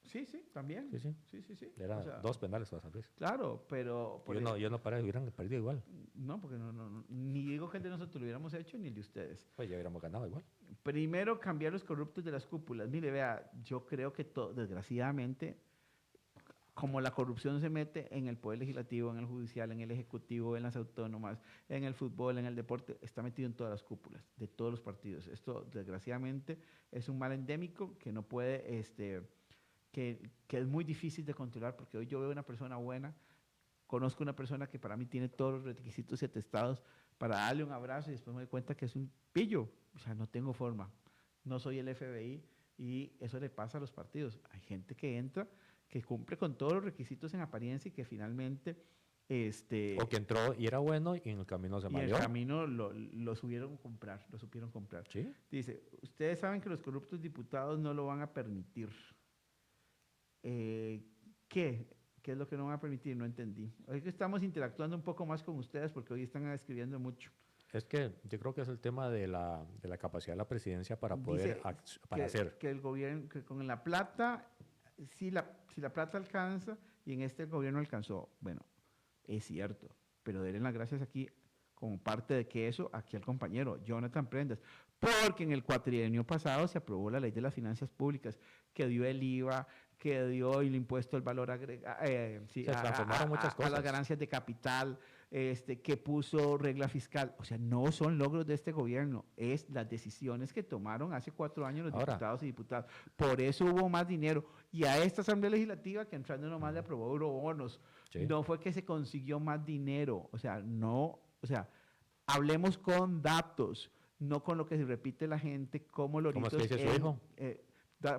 sí, también. Sí, sí. Sí. Era O sea, 2 penales para San Luis. Claro, pero... Yo no paré, hubieran perdido igual. No, porque no, ni digo que el de nosotros lo hubiéramos hecho, ni el de ustedes. Pues ya hubiéramos ganado igual. Primero, cambiar los corruptos de las cúpulas. Mire, vea, yo creo que desgraciadamente, como la corrupción se mete en el Poder Legislativo, en el Judicial, en el Ejecutivo, en las autónomas, en el fútbol, en el deporte, está metido en todas las cúpulas de todos los partidos. Esto, desgraciadamente, es un mal endémico que no puede, que es muy difícil de controlar, porque hoy yo veo una persona buena conozco una persona que para mí tiene todos los requisitos y atestados para darle un abrazo y después me doy cuenta que es un pillo. O sea, no tengo forma. No soy el FBI y eso le pasa a los partidos. Hay gente que entra, que cumple con todos los requisitos en apariencia y que finalmente... O que entró y era bueno y en el camino se y en mareó. el camino lo supieron comprar. ¿Sí? Dice, ustedes saben que los corruptos diputados no lo van a permitir. ¿Qué? ¿Qué es lo que no van a permitir? No entendí. Hoy que estamos interactuando un poco más con ustedes porque hoy están escribiendo mucho. Es que yo creo que es el tema de la capacidad de la presidencia para poder Dice hacer. que el gobierno, que con la plata, si la plata alcanza y en este el gobierno alcanzó. Bueno, es cierto, pero denle las gracias aquí como parte de que eso, aquí al compañero Jonathan Prendas, porque en el cuatrienio pasado se aprobó la ley de las finanzas públicas que dio el IVA, que dio el impuesto al valor agregado, Se transformaron muchas a cosas. las ganancias de capital, que puso regla fiscal. O sea, no son logros de este gobierno, es las decisiones que tomaron hace 4 años los Ahora, diputados y diputadas. Por eso hubo más dinero. Y a esta Asamblea Legislativa que entrando nomás le aprobó eurobonos. Sí. No fue que se consiguió más dinero. O sea, hablemos con datos, no con lo que se repite la gente como loritos. ¿Cómo es que dice su hijo?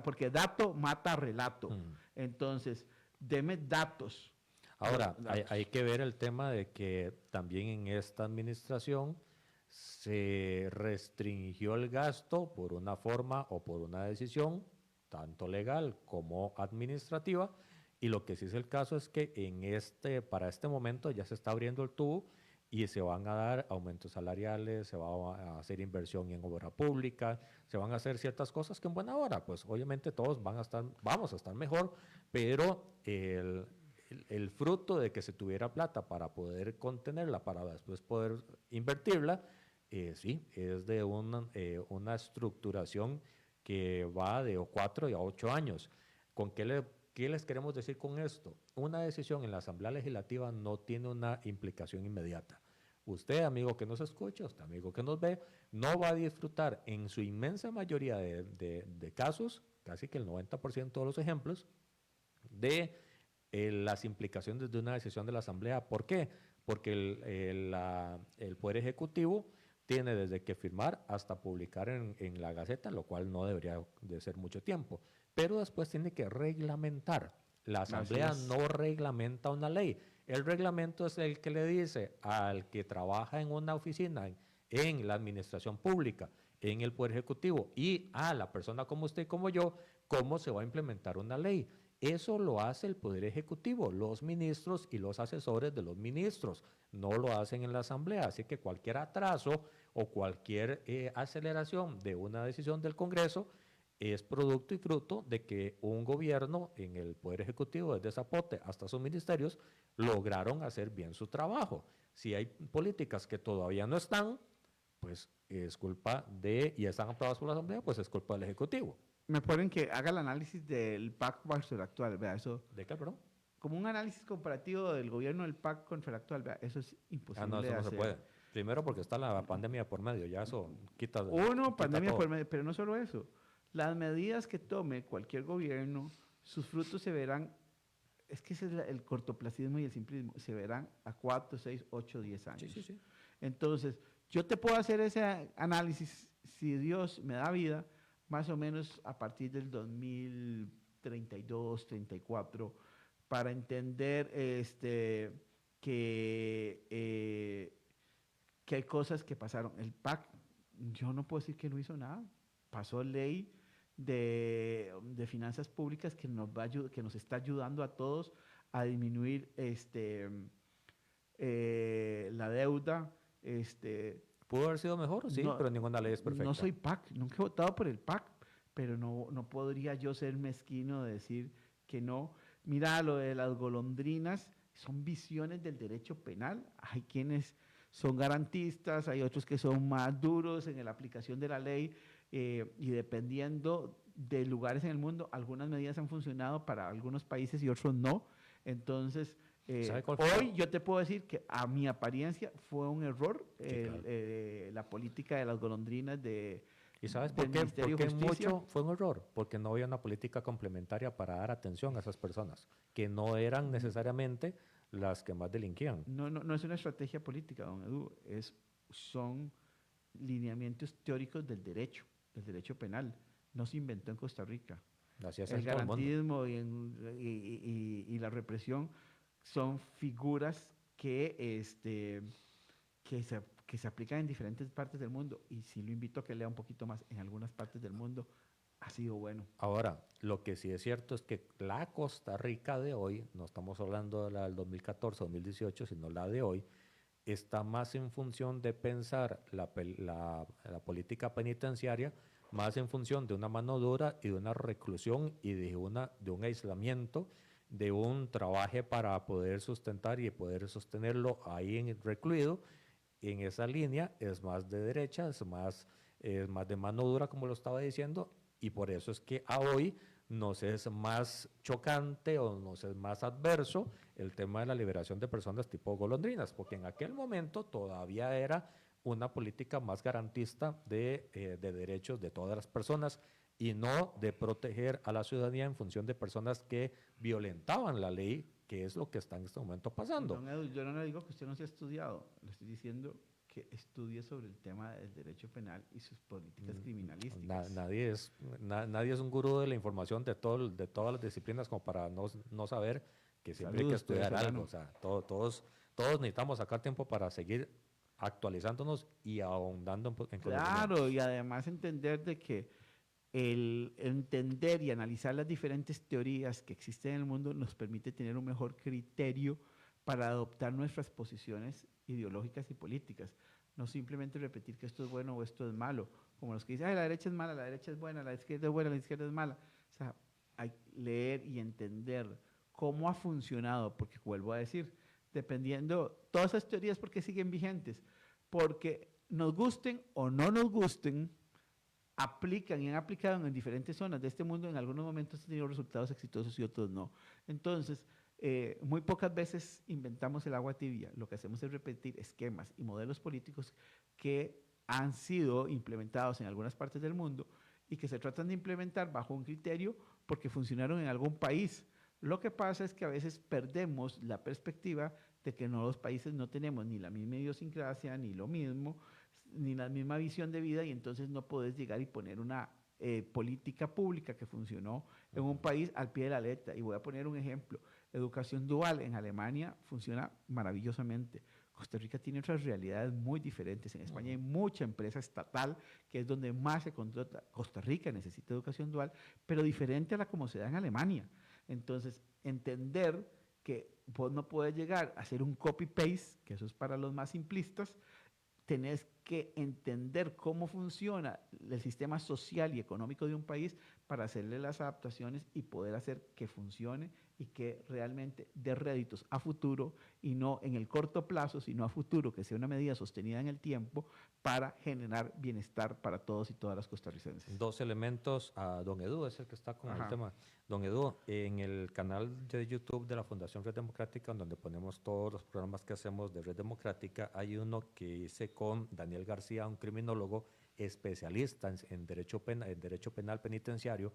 Porque dato mata relato. Mm. Entonces, deme datos. Ahora, Datos. hay que ver el tema de que también en esta administración se restringió el gasto por una forma o por una decisión, tanto legal como administrativa, y lo que sí es el caso es que para este momento ya se está abriendo el tubo y se van a dar aumentos salariales, se va a hacer inversión en obra pública, se van a hacer ciertas cosas que en buena hora, pues obviamente todos vamos a estar mejor, pero el fruto de que se tuviera plata para poder contenerla, para después poder invertirla, sí, es de una estructuración que va de 4 a 8 años. ¿Qué les queremos decir con esto? Una decisión en la Asamblea Legislativa no tiene una implicación inmediata. Usted, amigo que nos escucha, usted, amigo que nos ve, no va a disfrutar en su inmensa mayoría de casos, casi que el 90% de los ejemplos, de las implicaciones de una decisión de la Asamblea. ¿Por qué? Porque el Poder Ejecutivo tiene desde que firmar hasta publicar en la Gaceta, lo cual no debería de ser mucho tiempo, pero después tiene que reglamentar. La Asamblea no reglamenta una ley. El reglamento es el que le dice al que trabaja en una oficina, en la administración pública, en el Poder Ejecutivo y a la persona como usted y como yo, cómo se va a implementar una ley. Eso lo hace el Poder Ejecutivo, los ministros y los asesores de los ministros, no lo hacen en la Asamblea. Así que cualquier atraso o cualquier aceleración de una decisión del Congreso es producto y fruto de que un gobierno en el Poder Ejecutivo, desde Zapote hasta sus ministerios, lograron hacer bien su trabajo. Si hay políticas que todavía no están, pues es culpa y están aprobadas por la Asamblea, pues es culpa del Ejecutivo. Me ponen que haga el análisis del PAC versus el actual, vea, eso. ¿De qué, perdón? Como un análisis comparativo del gobierno del PAC contra el actual, vea, eso es imposible No, eso de no hacer. se puede. Primero porque está la pandemia por medio, ya eso quita Pandemia todo. por medio, pero no solo eso. Las medidas que tome cualquier gobierno, sus frutos se verán, es que ese es el cortoplacismo y el simplismo, se verán a 4, 6, 8, 10 años. Sí. Entonces, yo te puedo hacer ese análisis, si Dios me da vida, más o menos a partir del 2032, 34, para entender que hay cosas que pasaron. El PAC, yo no puedo decir que no hizo nada. Pasó ley de finanzas públicas que nos está ayudando a todos a disminuir la deuda. ¿Pudo haber sido mejor? Sí, no, pero ninguna ley es perfecta. No soy PAC, nunca he votado por el PAC, pero no podría yo ser mezquino de decir que no. Mira, lo de las golondrinas son visiones del derecho penal. Hay quienes son garantistas, hay otros que son más duros en la aplicación de la ley y dependiendo de lugares en el mundo, algunas medidas han funcionado para algunos países y otros no. Entonces, hoy yo te puedo decir que a mi apariencia fue un error claro. La política de las golondrinas ¿Y sabes por qué? Ministerio Porque de Justicia. mucho fue un error, porque no había una política complementaria para dar atención a esas personas, que no eran necesariamente las que más delinquían. No es una estrategia política, don Edu, son lineamientos teóricos del derecho penal. No se inventó en Costa Rica. Así es El en todo el mundo. garantismo y la represión son figuras que se aplican en diferentes partes del mundo. Y sí lo invito a que lea un poquito más. En algunas partes del mundo ha sido bueno. Ahora, lo que sí es cierto es que la Costa Rica de hoy, no estamos hablando de la del 2014, 2018, sino la de hoy, está más en función de pensar la política penitenciaria, más en función de una mano dura y de una reclusión y de un aislamiento, de un trabajo para poder sustentar y poder sostenerlo ahí en el recluido. En esa línea es más de derecha, es más de mano dura, como lo estaba diciendo, y por eso es que a hoy nos es más chocante o nos es más adverso el tema de la liberación de personas tipo golondrinas, porque en aquel momento todavía era una política más garantista de derechos de todas las personas y no de proteger a la ciudadanía en función de personas que violentaban la ley, que es lo que está en este momento pasando. Don Edu, yo no le digo que usted no se ha estudiado, le estoy diciendo que estudie sobre el tema del derecho penal y sus políticas criminalísticas. Nadie es un gurú de la información de todas las disciplinas como para no saber que siempre hay que estudiar algo. O sea, todos necesitamos sacar tiempo para seguir actualizándonos y ahondando en conocimiento. Claro, y además entender de que el entender y analizar las diferentes teorías que existen en el mundo nos permite tener un mejor criterio para adoptar nuestras posiciones ideológicas y políticas. No simplemente repetir que esto es bueno o esto es malo, como los que dicen, ay, la derecha es mala, la derecha es buena, la izquierda es buena, la izquierda es mala. O sea, hay que leer y entender cómo ha funcionado, porque vuelvo a decir, dependiendo, todas esas teorías, ¿por qué siguen vigentes? Porque nos gusten o no nos gusten, aplican y han aplicado en diferentes zonas de este mundo, en algunos momentos han tenido resultados exitosos y otros no. Entonces, muy pocas veces inventamos el agua tibia, lo que hacemos es repetir esquemas y modelos políticos que han sido implementados en algunas partes del mundo y que se tratan de implementar bajo un criterio porque funcionaron en algún país. Lo que pasa es que a veces perdemos la perspectiva de que los países no tenemos ni la misma idiosincrasia, ni lo mismo, ni la misma visión de vida, y entonces no puedes llegar y poner una política pública que funcionó en un país al pie de la letra. Y voy a poner un ejemplo. Educación dual en Alemania funciona maravillosamente. Costa Rica tiene otras realidades muy diferentes. En España hay mucha empresa estatal, que es donde más se contrata. Costa Rica necesita educación dual, pero diferente a la como se da en Alemania. Entonces, entender que vos no puedes llegar a hacer un copy-paste, que eso es para los más simplistas, tenés que entender cómo funciona el sistema social y económico de un país para hacerle las adaptaciones y poder hacer que funcione y que realmente dé réditos a futuro y no en el corto plazo, sino a futuro, que sea una medida sostenida en el tiempo para generar bienestar para todos y todas las costarricenses. Dos elementos, don Edu es el que está con el tema. Don Edu, en el canal de YouTube de la Fundación Red Democrática, donde ponemos todos los programas que hacemos de Red Democrática, hay uno que hice con Daniel García, un criminólogo especialista en derecho penal penitenciario,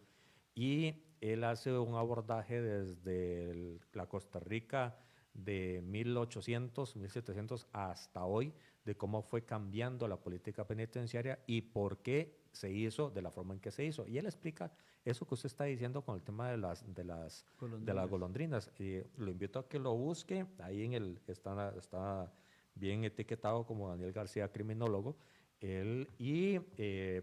y él hace un abordaje desde la Costa Rica de 1800, 1700 hasta hoy, de cómo fue cambiando la política penitenciaria y por qué se hizo de la forma en que se hizo. Y él explica eso que usted está diciendo con el tema de las golondrinas. Y lo invito a que lo busque, ahí está bien etiquetado como Daniel García, criminólogo,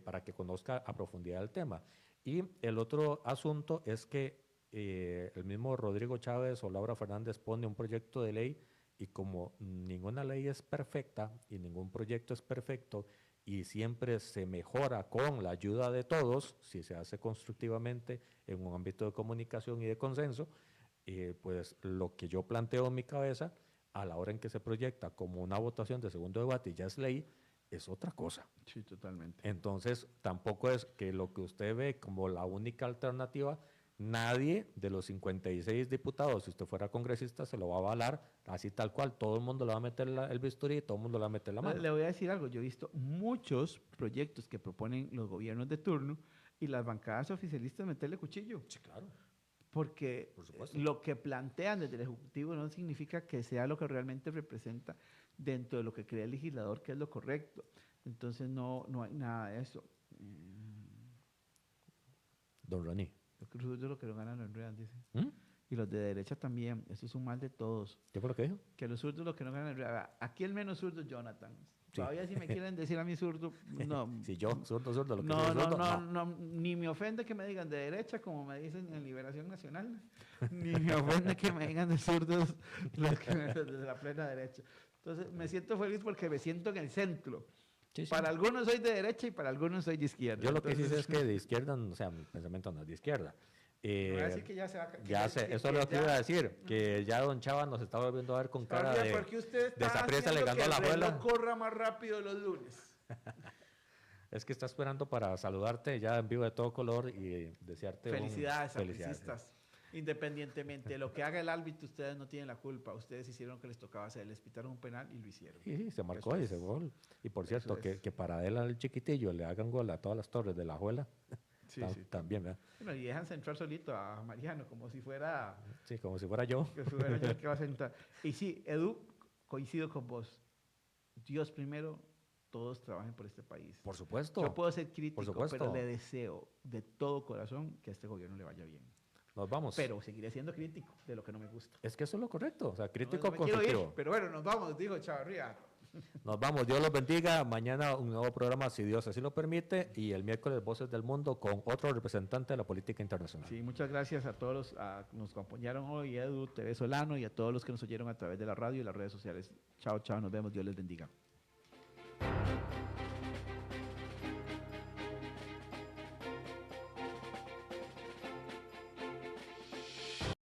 para que conozca a profundidad el tema. Y el otro asunto es que el mismo Rodrigo Chávez o Laura Fernández pone un proyecto de ley, y como ninguna ley es perfecta y ningún proyecto es perfecto y siempre se mejora con la ayuda de todos, si se hace constructivamente en un ámbito de comunicación y de consenso, pues lo que yo planteo en mi cabeza a la hora en que se proyecta como una votación de segundo debate y ya es ley, es otra cosa. Sí, totalmente. Entonces, tampoco es que lo que usted ve como la única alternativa, nadie de los 56 diputados, si usted fuera congresista, se lo va a avalar así tal cual. Todo el mundo le va a meter el bisturí y todo el mundo le va a meter la mano. Le voy a decir algo. Yo he visto muchos proyectos que proponen los gobiernos de turno y las bancadas oficialistas meterle cuchillo. Sí, claro. porque Por supuesto. lo que plantean desde el Ejecutivo no significa que sea lo que realmente representa dentro de lo que cree el legislador que es lo correcto. Entonces no hay nada de eso. Don Rani. Los zurdos lo que no ganan lo enredan, dice. ¿Mm? Y los de derecha también. Eso es un mal de todos. ¿Qué fue lo que dijo? Que los zurdos lo que no ganan lo enredan. Aquí el menos zurdo es Jonathan. Sí. Todavía si me quieren decir a mí zurdo, no. Si yo, zurdo, lo que No, soy no, zurdo, no, ni me ofende que me digan de derecha, como me dicen en Liberación Nacional, ni me ofende que me digan de zurdos los de la plena derecha. Entonces, me siento feliz porque me siento en el centro. Sí, sí. Para algunos soy de derecha y para algunos soy de izquierda. Yo lo que sí sé Entonces, es que de izquierda, o sea, mi pensamiento no es de izquierda. me va a decir que ya se va que Ya sé, eso es lo que ya- iba a decir, que ya don Chava nos está volviendo a ver con cara Oiga, de... porque usted está Saprissa le haciendo ganó que a la el reloj abuela. corra más rápido los lunes. Es que está esperando para saludarte ya en vivo de todo color y desearte Felicidades, felicidades. sapricistas. Independientemente de lo que haga el árbitro, ustedes no tienen la culpa. Ustedes hicieron lo que les tocaba hacer, les pitaron un penal y lo hicieron. Sí, sí, se marcó Eso y es. se gol. Y por Eso cierto, es. que para él al chiquitillo le hagan gol a todas las torres de la Juela, Sí, sí. también, ¿verdad? Bueno, y dejan centrar solito a Mariano, como si fuera, Sí, como si fuera yo. que fuera yo el que va a centrar. Y sí, Edu, coincido con vos. Dios primero, todos trabajen por este país. Por supuesto. Yo puedo ser crítico, supuesto. pero le deseo de todo corazón que a este gobierno le vaya bien. Nos vamos. Pero seguiré siendo crítico de lo que no me gusta. Es que eso es lo correcto, o sea, crítico No me quiero ir, constructivo. pero bueno, nos vamos, dijo Chavarría. Nos vamos, Dios los bendiga. Mañana un nuevo programa, si Dios así lo permite, y el miércoles Voces del Mundo con otro representante de la política internacional. Sí, muchas gracias a todos los que nos acompañaron hoy, Edu, TV Solano, y a todos los que nos oyeron a través de la radio y las redes sociales. Chao, chao, nos vemos, Dios les bendiga.